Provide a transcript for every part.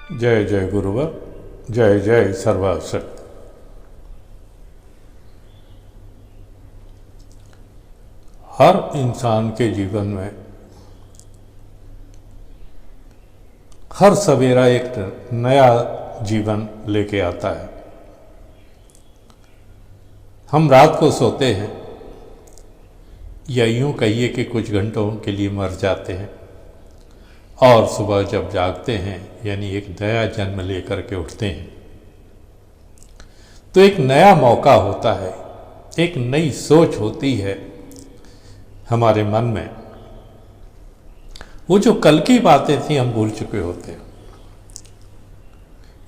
जय जय गुरुवर, जय जय सर्वाशक्त। हर इंसान के जीवन में हर सवेरा एक नया जीवन लेके आता है। हम रात को सोते हैं या यूं कहिए कि कुछ घंटों के लिए मर जाते हैं और सुबह जब जागते हैं यानी एक नया जन्म लेकर के उठते हैं तो एक नया मौका होता है, एक नई सोच होती है हमारे मन में। वो जो कल की बातें थी हम भूल चुके होते हैं।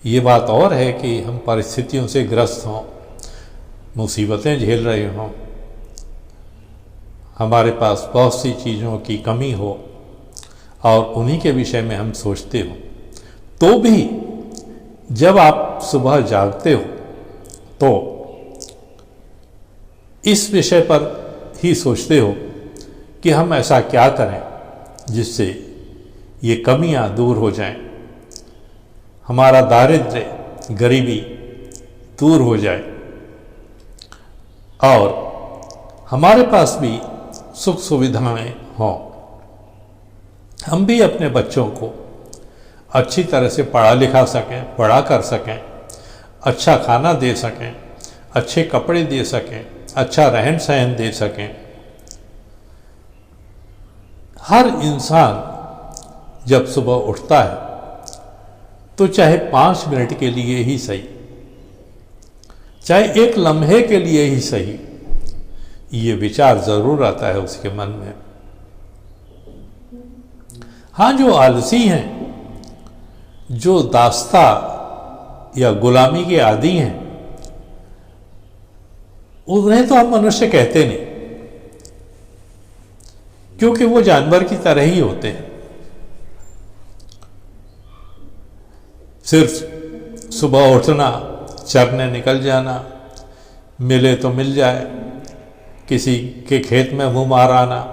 ये बात और है कि हम परिस्थितियों से ग्रस्त हों, मुसीबतें झेल रहे हों, हमारे पास बहुत सी चीज़ों की कमी हो और उन्हीं के विषय में हम सोचते हो, तो भी जब आप सुबह जागते हो तो इस विषय पर ही सोचते हो कि हम ऐसा क्या करें जिससे ये कमियां दूर हो जाएं, हमारा दारिद्र्य गरीबी दूर हो जाए और हमारे पास भी सुख सुविधाएं हों। हम भी अपने बच्चों को अच्छी तरह से पढ़ा लिखा सकें, बड़ा कर सकें, अच्छा खाना दे सकें, अच्छे कपड़े दे सकें, अच्छा रहन सहन दे सकें। हर इंसान जब सुबह उठता है तो चाहे 5 मिनट के लिए ही सही, चाहे एक लम्हे के लिए ही सही, ये विचार जरूर आता है उसके मन में। हाँ, जो आलसी हैं, जो दास्ता या गुलामी के आदी हैं, उन्हें तो हम मनुष्य कहते नहीं, क्योंकि वो जानवर की तरह ही होते हैं। सिर्फ सुबह उठना, चरने निकल जाना, मिले तो मिल जाए, किसी के खेत में मुंह मार आना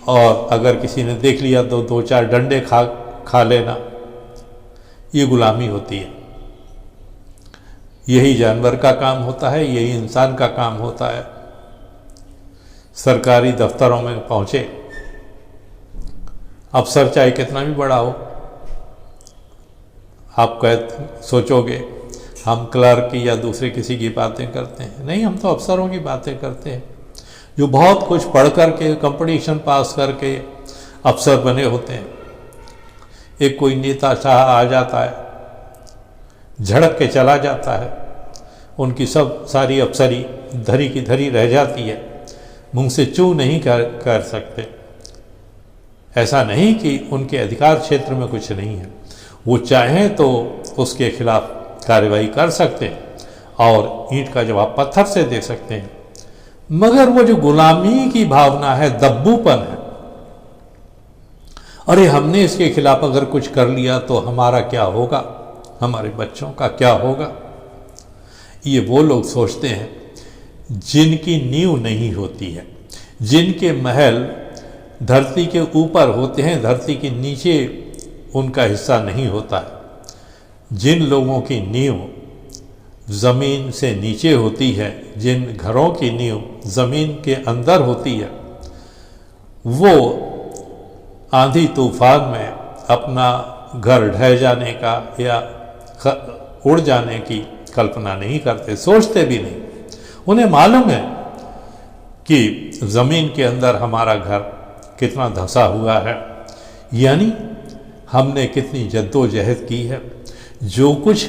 और अगर किसी ने देख लिया तो 2-4 डंडे खा लेना, ये गुलामी होती है। यही जानवर का काम होता है, यही इंसान का काम होता है। सरकारी दफ्तरों में पहुंचे, अफसर चाहे कितना भी बड़ा हो, आप सोचोगे हम क्लर्क की या दूसरे किसी की बातें करते हैं। नहीं, हम तो अफसरों की बातें करते हैं जो बहुत कुछ पढ़ करके, कंपटीशन पास करके अफसर बने होते हैं। एक कोई नेता शाह आ जाता है, झड़क के चला जाता है, उनकी सब सारी अफसरी धरी की धरी रह जाती है, मुंह से चू नहीं कर सकते। ऐसा नहीं कि उनके अधिकार क्षेत्र में कुछ नहीं है, वो चाहें तो उसके खिलाफ कार्रवाई कर सकते हैं और ईंट का जवाब पत्थर से दे सकते हैं। मगर वो जो गुलामी की भावना है, दब्बूपन है, अरे हमने इसके खिलाफ अगर कुछ कर लिया तो हमारा क्या होगा, हमारे बच्चों का क्या होगा, ये वो लोग सोचते हैं जिनकी नींव नहीं होती है, जिनके महल धरती के ऊपर होते हैं, धरती के नीचे उनका हिस्सा नहीं होता है। जिन लोगों की नींव ज़मीन से नीचे होती है, जिन घरों की नींव ज़मीन के अंदर होती है, वो आंधी तूफान में अपना घर ढह जाने का या उड़ जाने की कल्पना नहीं करते, सोचते भी नहीं। उन्हें मालूम है कि ज़मीन के अंदर हमारा घर कितना धंसा हुआ है, यानी हमने कितनी जद्दोजहद की है, जो कुछ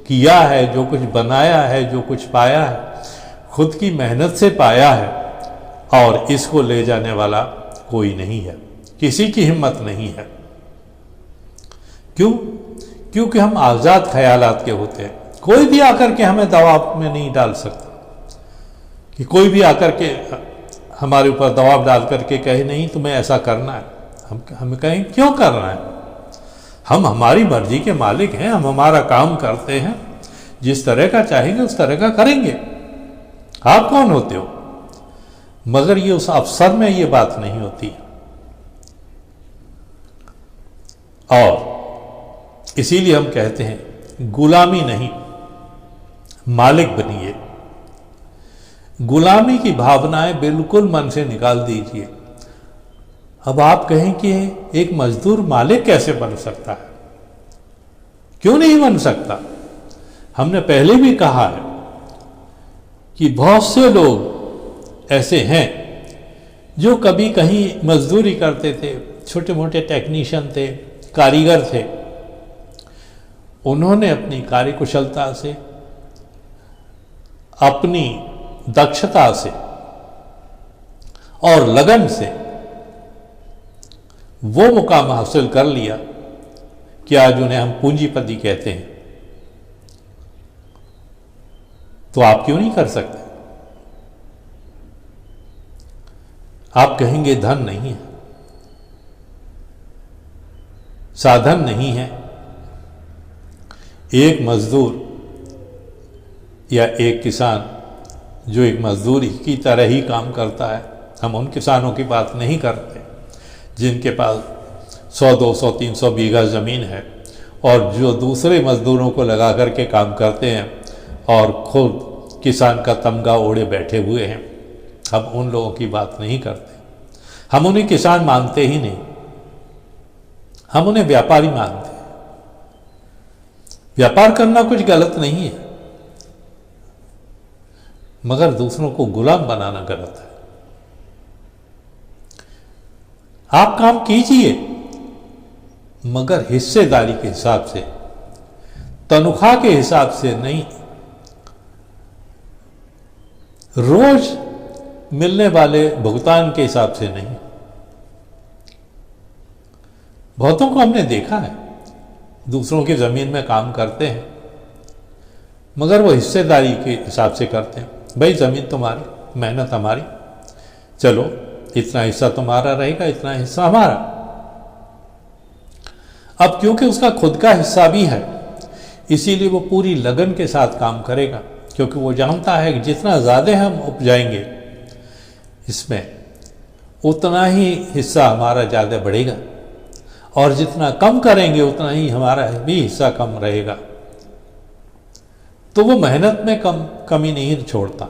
किया है, जो कुछ बनाया है, जो कुछ पाया है, खुद की मेहनत से पाया है और इसको ले जाने वाला कोई नहीं है, किसी की हिम्मत नहीं है। क्यों? क्योंकि हम आज़ाद ख्यालात के होते हैं। कोई भी आकर के हमें दबाव में नहीं डाल सकता, कि कोई भी आकर के हमारे ऊपर दबाव डाल करके कहे नहीं तुम्हें ऐसा करना है। हम कहें क्यों करना है? हम हमारी मर्जी के मालिक हैं, हम हमारा काम करते हैं, जिस तरह का चाहेंगे उस तरह का करेंगे। आप कौन होते हो? मगर ये उस अफसर में ये बात नहीं होती। और इसीलिए हम कहते हैं गुलामी नहीं, मालिक बनिए। गुलामी की भावनाएं बिल्कुल मन से निकाल दीजिए। अब आप कहें कि एक मजदूर मालिक कैसे बन सकता है? क्यों नहीं बन सकता? हमने पहले भी कहा है कि बहुत से लोग ऐसे हैं जो कभी कहीं मजदूरी करते थे, छोटे मोटे टेक्नीशियन थे, कारीगर थे। उन्होंने अपनी कार्यकुशलता से, अपनी दक्षता से और लगन से वो मुकाम हासिल कर लिया कि आज उन्हें हम पूंजीपति कहते हैं। तो आप क्यों नहीं कर सकते? आप कहेंगे धन नहीं है, साधन नहीं है। एक मजदूर या एक किसान जो एक मजदूर की तरह ही काम करता है, हम उन किसानों की बात नहीं करते जिनके पास 100, 200, 300 बीघा ज़मीन है और जो दूसरे मजदूरों को लगा करके काम करते हैं और खुद किसान का तमगा ओढ़े बैठे हुए हैं। हम उन लोगों की बात नहीं करते। हम उन्हें किसान मानते ही नहीं, हम उन्हें व्यापारी मानते हैं। व्यापार करना कुछ गलत नहीं है, मगर दूसरों को गुलाम बनाना गलत है। आप काम कीजिए, मगर हिस्सेदारी के हिसाब से, तनख्वाह के हिसाब से नहीं। रोज मिलने वाले भुगतान के हिसाब से नहीं। बहुतों को हमने देखा है, दूसरों की जमीन में काम करते हैं, मगर वो हिस्सेदारी के हिसाब से करते हैं। भाई जमीन तुम्हारी, मेहनत हमारी, चलो इतना हिस्सा तुम्हारा रहेगा, इतना हिस्सा हमारा। अब क्योंकि उसका खुद का हिस्सा भी है, इसीलिए वो पूरी लगन के साथ काम करेगा, क्योंकि वो जानता है कि जितना ज़्यादा हम उपजाएंगे इसमें, उतना ही हिस्सा हमारा ज़्यादा बढ़ेगा, और जितना कम करेंगे उतना ही हमारा भी हिस्सा कम रहेगा। तो वो मेहनत में कमी नहीं छोड़ता।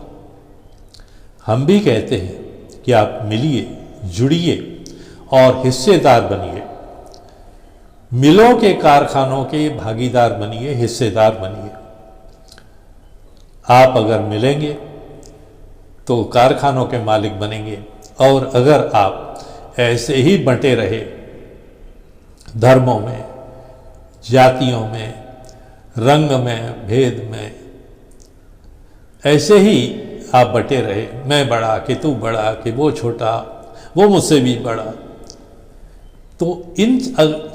हम भी कहते हैं कि आप मिलिए, जुड़िए और हिस्सेदार बनिए। मिलों के, कारखानों के भागीदार बनिए, हिस्सेदार बनिए। आप अगर मिलेंगे तो कारखानों के मालिक बनेंगे, और अगर आप ऐसे ही बंटे रहे धर्मों में, जातियों में, रंग में, भेद में, ऐसे ही आप बटे रहे, मैं बड़ा कि तू बड़ा, कि वो छोटा, वो मुझसे भी बड़ा, तो इन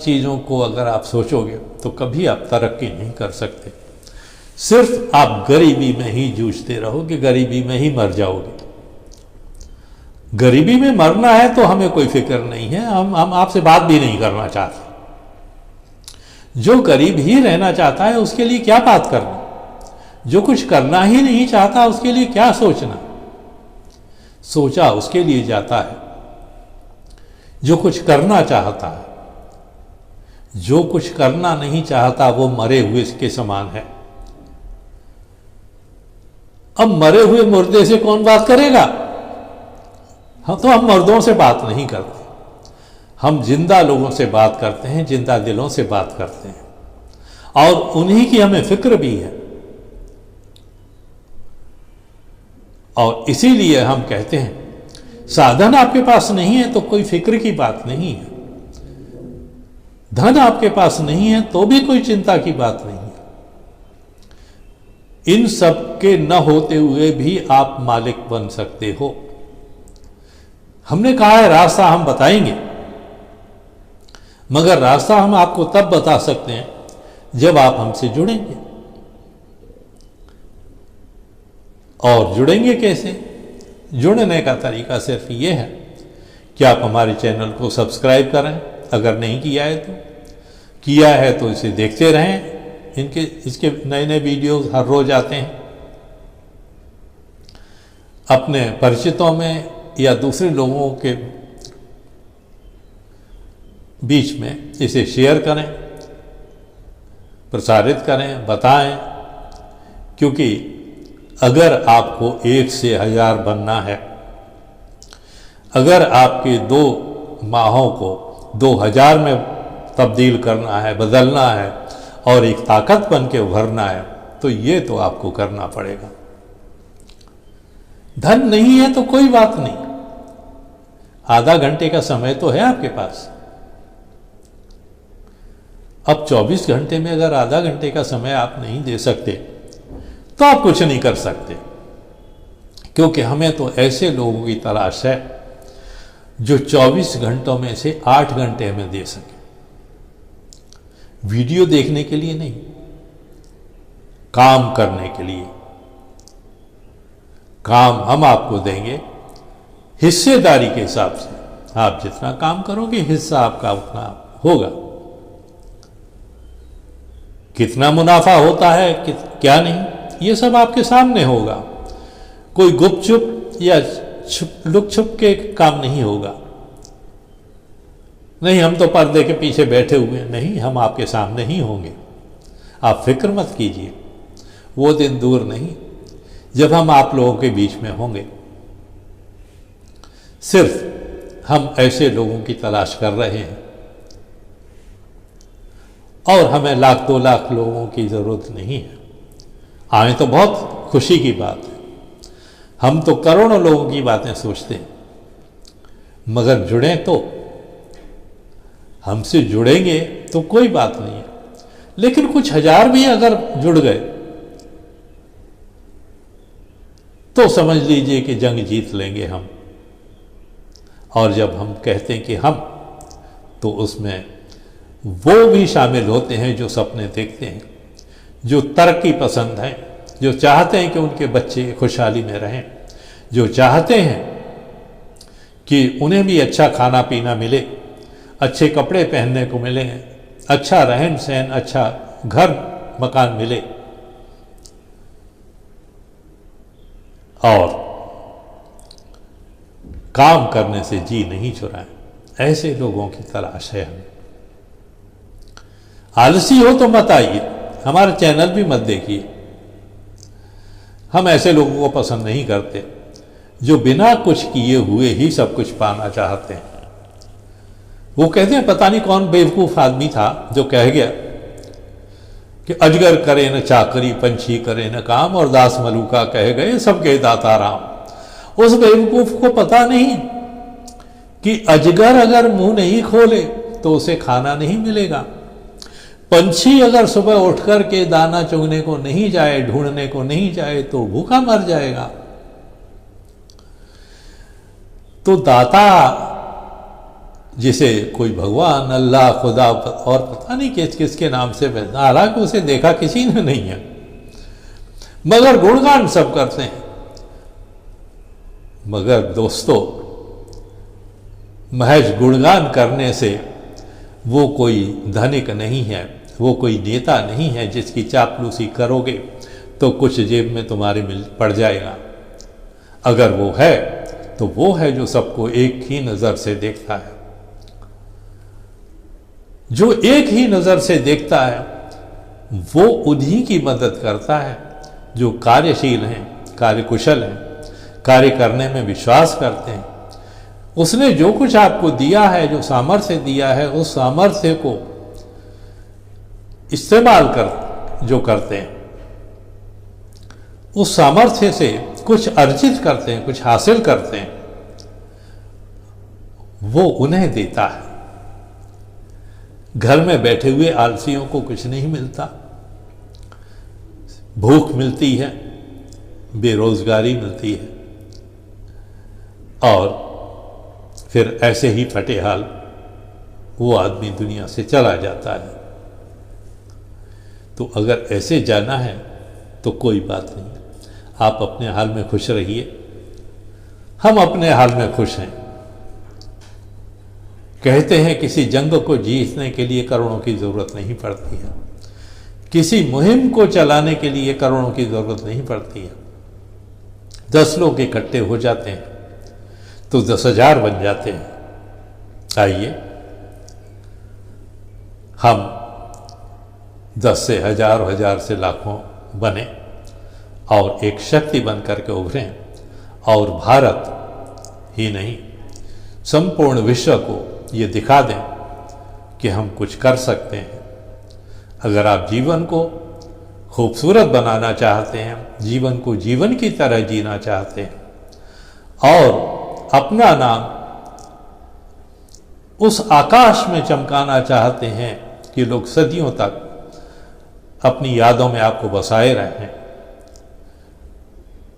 चीज़ों को अगर आप सोचोगे तो कभी आप तरक्की नहीं कर सकते। सिर्फ आप गरीबी में ही जूझते रहोगे, गरीबी में ही मर जाओगे। गरीबी में मरना है तो हमें कोई फिक्र नहीं है, हम आपसे बात भी नहीं करना चाहते। जो गरीब ही रहना चाहता है उसके लिए क्या बात करना, जो कुछ करना ही नहीं चाहता उसके लिए क्या सोचना। सोचा उसके लिए जाता है जो कुछ करना चाहता है, जो कुछ करना नहीं चाहता वो मरे हुए के समान है। अब मरे हुए मुर्दे से कौन बात करेगा? हम मर्दों से बात नहीं करते, हम जिंदा लोगों से बात करते हैं, जिंदा दिलों से बात करते हैं, और उन्हीं की हमें फिक्र भी है। और इसीलिए हम कहते हैं साधन आपके पास नहीं है तो कोई फिक्र की बात नहीं है, धन आपके पास नहीं है तो भी कोई चिंता की बात नहीं है। इन सब के न होते हुए भी आप मालिक बन सकते हो। हमने कहा है रास्ता हम बताएंगे, मगर रास्ता हम आपको तब बता सकते हैं जब आप हमसे जुड़ेंगे। और जुड़ेंगे कैसे? जुड़ने का तरीका सिर्फ ये है कि आप हमारे चैनल को सब्सक्राइब करें, अगर नहीं किया है तो, किया है तो इसे देखते रहें। इसके नए नए वीडियोस हर रोज आते हैं। अपने परिचितों में या दूसरे लोगों के बीच में इसे शेयर करें, प्रसारित करें, बताएं, क्योंकि अगर आपको 1 से 1000 बनना है, अगर आपके 2 माहों को 2000 में तब्दील करना है, बदलना है और एक ताकत बन के उभरना है, तो ये तो आपको करना पड़ेगा। धन नहीं है तो कोई बात नहीं, आधा घंटे का समय तो है आपके पास। अब 24 घंटे में अगर आधा घंटे का समय आप नहीं दे सकते तो आप कुछ नहीं कर सकते, क्योंकि हमें तो ऐसे लोगों की तलाश है जो 24 घंटों में से 8 घंटे हमें दे सके। वीडियो देखने के लिए नहीं, काम करने के लिए। काम हम आपको देंगे हिस्सेदारी के हिसाब से। आप जितना काम करोगे हिस्सा आपका उतना होगा। कितना मुनाफा होता है क्या नहीं, ये सब आपके सामने होगा। कोई गुपचुप या लुक छुप के काम नहीं होगा। नहीं हम तो पर्दे के पीछे बैठे हुए हैं, नहीं, हम आपके सामने ही होंगे। आप फिक्र मत कीजिए, वो दिन दूर नहीं जब हम आप लोगों के बीच में होंगे। सिर्फ हम ऐसे लोगों की तलाश कर रहे हैं और हमें 1,00,000 2 लाख लोगों की जरूरत नहीं है। आए तो बहुत खुशी की बात है, हम तो करोड़ों लोगों की बातें सोचते हैं, मगर जुड़े तो हमसे जुड़ेंगे तो कोई बात नहीं है, लेकिन कुछ 1000 भी अगर जुड़ गए तो समझ लीजिए कि जंग जीत लेंगे हम। और जब हम कहते हैं कि हम, तो उसमें वो भी शामिल होते हैं जो सपने देखते हैं, जो तरक्की पसंद हैं, जो चाहते हैं कि उनके बच्चे खुशहाली में रहें, जो चाहते हैं कि उन्हें भी अच्छा खाना पीना मिले, अच्छे कपड़े पहनने को मिले, अच्छा रहन सहन, अच्छा घर मकान मिले, और काम करने से जी नहीं चुराएं। ऐसे लोगों की तलाश है हमें। आलसी हो तो मत आइए, हमारा चैनल भी मत देखिए। हम ऐसे लोगों को पसंद नहीं करते जो बिना कुछ किए हुए ही सब कुछ पाना चाहते हैं। वो कहते हैं, पता नहीं कौन बेवकूफ आदमी था जो कह गया कि अजगर करे न चाकरी, पंछी करे न काम, और दास मलूका कह गए सबके दाता राम। उस बेवकूफ को पता नहीं कि अजगर अगर मुंह नहीं खोले तो उसे खाना नहीं मिलेगा। पंछी अगर सुबह उठकर के दाना चुगने को नहीं जाए, ढूंढने को नहीं जाए, तो भूखा मर जाएगा। तो दाता जिसे कोई भगवान, अल्लाह, खुदा और पता नहीं किस किसके नाम से, हालांकि उसे देखा किसी ने नहीं है, मगर गुणगान सब करते हैं। मगर दोस्तों, महज गुणगान करने से वो कोई धनिक नहीं है, वो कोई नेता नहीं है जिसकी चापलूसी करोगे तो कुछ जेब में तुम्हारे मिल पड़ जाएगा। अगर वो है तो वो है जो सबको एक ही नज़र से देखता है। जो एक ही नज़र से देखता है वो उन्हीं की मदद करता है जो कार्यशील हैं, कार्यकुशल हैं, कार्य करने में विश्वास करते हैं। उसने जो कुछ आपको दिया है, जो सामर्थ्य दिया है, उस सामर्थ्य को इस्तेमाल कर जो करते हैं, उस सामर्थ्य से कुछ अर्जित करते हैं, कुछ हासिल करते हैं, वो उन्हें देता है। घर में बैठे हुए आलसियों को कुछ नहीं मिलता। भूख मिलती है, बेरोजगारी मिलती है, और फिर ऐसे ही फटे हाल वो आदमी दुनिया से चला जाता है। तो अगर ऐसे जाना है तो कोई बात नहीं, आप अपने हाल में खुश रहिए, हम अपने हाल में खुश हैं। कहते हैं किसी जंग को जीतने के लिए करोड़ों की जरूरत नहीं पड़ती है, किसी मुहिम को चलाने के लिए करोड़ों की जरूरत नहीं पड़ती है। 10 लोग इकट्ठे हो जाते हैं तो 10,000 बन जाते हैं। आइए हम 10 से हजार, हजार से लाखों बने और एक शक्ति बन करके उभरें और भारत ही नहीं संपूर्ण विश्व को ये दिखा दें कि हम कुछ कर सकते हैं। अगर आप जीवन को खूबसूरत बनाना चाहते हैं, जीवन को जीवन की तरह जीना चाहते हैं और अपना नाम उस आकाश में चमकाना चाहते हैं कि लोग सदियों तक अपनी यादों में आपको बसाए रहें,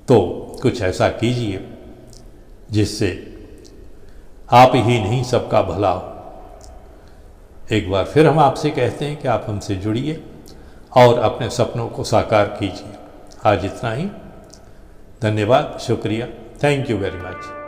तो कुछ ऐसा कीजिए जिससे आप ही नहीं सबका भला हो। एक बार फिर हम आपसे कहते हैं कि आप हमसे जुड़िए और अपने सपनों को साकार कीजिए। आज इतना ही। धन्यवाद, शुक्रिया, थैंक यू वेरी मच।